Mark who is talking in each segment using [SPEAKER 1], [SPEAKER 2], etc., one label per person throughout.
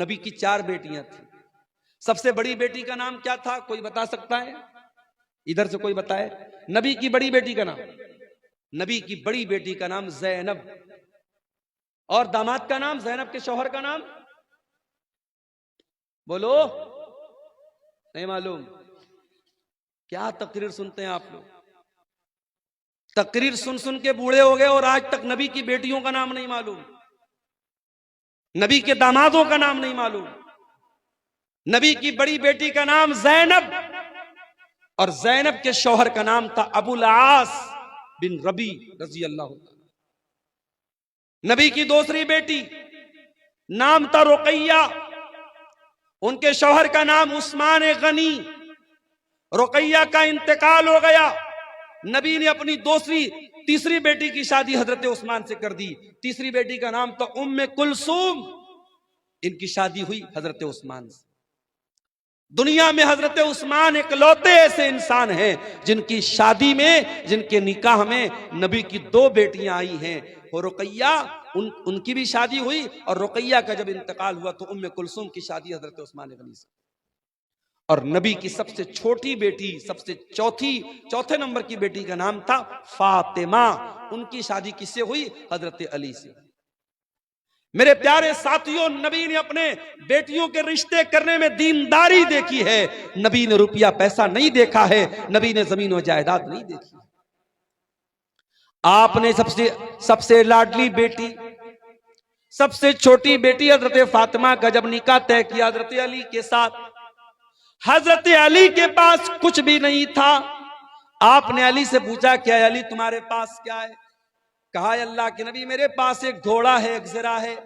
[SPEAKER 1] नबी की 4 बेटियां थी। सबसे बड़ी बेटी का नाम क्या था, कोई बता सकता है? इधर से कोई बताए नबी की बड़ी बेटी का नाम। नबी की बड़ी बेटी का नाम ज़ैनब, और दामाद का नाम, ज़ैनब के शौहर का नाम बोलो, नहीं मालूम? क्या तकरीर सुनते हैं आप लोग? तकरीर सुन सुन के बूढ़े हो गए और आज तक नबी की बेटियों का नाम नहीं मालूम, नबी के दामादों का नाम नहीं मालूम। नबी की बड़ी बेटी का नाम ज़ैनब, और ज़ैनब के शौहर का नाम था अबुल आस बिन रबी रजी अल्लाह। नबी की दूसरी बेटी नाम था रुकैया, उनके शौहर का नाम उस्मान गनी। रुकैया का इंतकाल हो गया, नबी ने अपनी तीसरी बेटी की शादी हजरत उस्मान से कर दी। तीसरी बेटी का नाम था उम्मे कुलसूम, इनकी शादी हुई हजरत उस्मान से। दुनिया में हजरत उस्मान इकलौते ऐसे इंसान हैं जिनकी शादी में, जिनके निकाह में नबी की 2 बेटियां आई हैं। और रुकैया उनकी भी शादी हुई, और रुकैया का जब इंतकाल हुआ तो उम्मे कुलसूम की शादी हजरत उस्मान गनी से। और नबी की सबसे छोटी बेटी, सबसे चौथे नंबर की बेटी का नाम था फातिमा, उनकी शादी किससे हुई? हजरत अली से। मेरे प्यारे साथियों, नबी ने अपने बेटियों के रिश्ते करने में दीनदारी देखी है। नबी ने रुपया पैसा नहीं देखा है, नबी ने जमीन और जायदाद नहीं देखी। आपने सबसे लाडली बेटी, सबसे छोटी बेटी हजरत फातिमा का जब निकाह तय किया हजरत अली के साथ, हजरत अली के पास कुछ भी नहीं था। आपने अली से पूछा, क्या अली तुम्हारे पास क्या है? कहा, अल्लाह के नबी मेरे पास एक घोड़ा है, एक ज़रा है।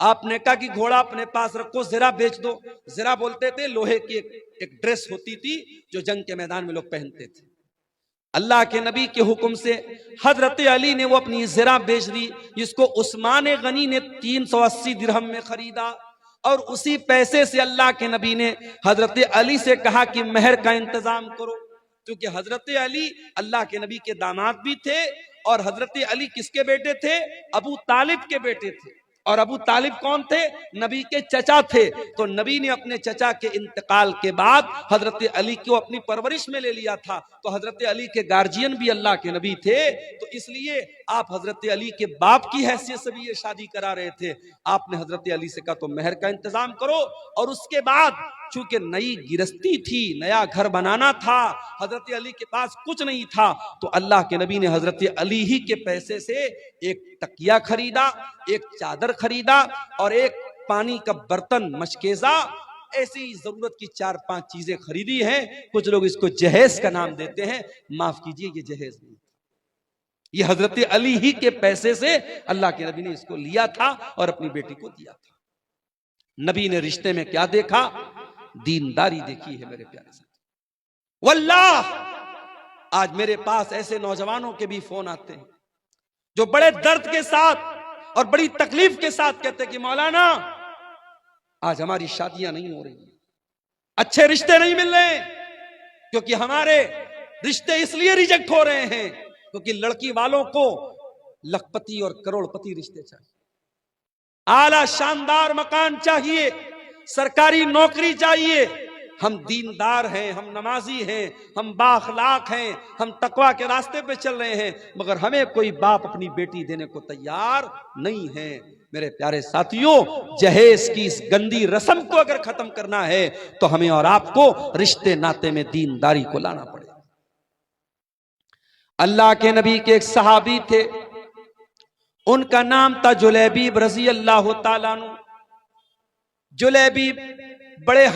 [SPEAKER 1] आपने कहा कि घोड़ा अपने पास रखो, ज़रा बेच दो। ज़रा बोलते थे लोहे की एक ड्रेस होती थी जो जंग के मैदान में लोग पहनते थे। अल्लाह के नबी के हुक्म से हजरत अली ने वो अपनी ज़रा बेच दी, जिसको उस्मान गनी ने 380 दिरहम में खरीदा। और उसी पैसे से अल्लाह के नबी ने हजरत अली से कहा कि मेहर का इंतजाम करो, क्योंकि हजरत अली अल्लाह के नबी के दामाद भी थे, और हजरत अली किसके बेटे थे? अबू तालिब के बेटे थे। और अबू तालिब कौन थे? नबी के चचा थे। तो नबी ने अपने चचा के इंतकाल के बाद हजरत अली को अपनी परवरिश में ले लिया था। तो हजरत अली के गार्जियन भी अल्लाह के नबी थे, तो इसलिए आप हजरत अली के बाप की हैसियत से भी ये शादी करा रहे थे। आपने हजरत अली से कहा तो मेहर का इंतजाम करो। और उसके बाद चूंकि नई गिरस्ती थी, नया घर बनाना था, हजरत अली के पास कुछ नहीं था, तो अल्लाह के नबी ने हजरत अली ही के पैसे से एक तकिया खरीदा, एक चादर खरीदा, और एक पानी का बर्तन, मशकेजा, ऐसी जरूरत की 4-5 चीजें खरीदी हैं। कुछ लोग इसको जहेज का नाम देते हैं, माफ कीजिए ये जहेज नहीं, ये हजरत अली ही के पैसे से अल्लाह के नबी ने इसको लिया था और अपनी बेटी को दिया था। नबी ने रिश्ते में क्या देखा? दीनदारी देखी है मेरे प्यारे साथी। वल्लाह आज मेरे पास ऐसे नौजवानों के भी फोन आते हैं जो बड़े दर्द के साथ और बड़ी तकलीफ के साथ कहते हैं कि मौलाना आज हमारी शादियां नहीं हो रही, अच्छे रिश्ते नहीं मिल रहे, क्योंकि हमारे रिश्ते इसलिए रिजेक्ट हो रहे हैं क्योंकि लड़की वालों को लखपति और करोड़पति रिश्ते चाहिए, आला शानदार मकान चाहिए, सरकारी नौकरी चाहिए। हम दीनदार हैं, हम नमाजी हैं, हम बाखलाक हैं, हम तकवा के रास्ते पे चल रहे हैं, मगर हमें कोई बाप अपनी बेटी देने को तैयार नहीं है। मेरे प्यारे साथियों, जहेज की इस गंदी रस्म को अगर खत्म करना है तो हमें और आपको रिश्ते नाते में दीनदारी को लाना पड़ेगा। अल्लाह के नबी के एक सहाबी थे, उनका नाम था जुलैबीब रजी अल्लाह ताला अन्हु। जुलैबीब बड़े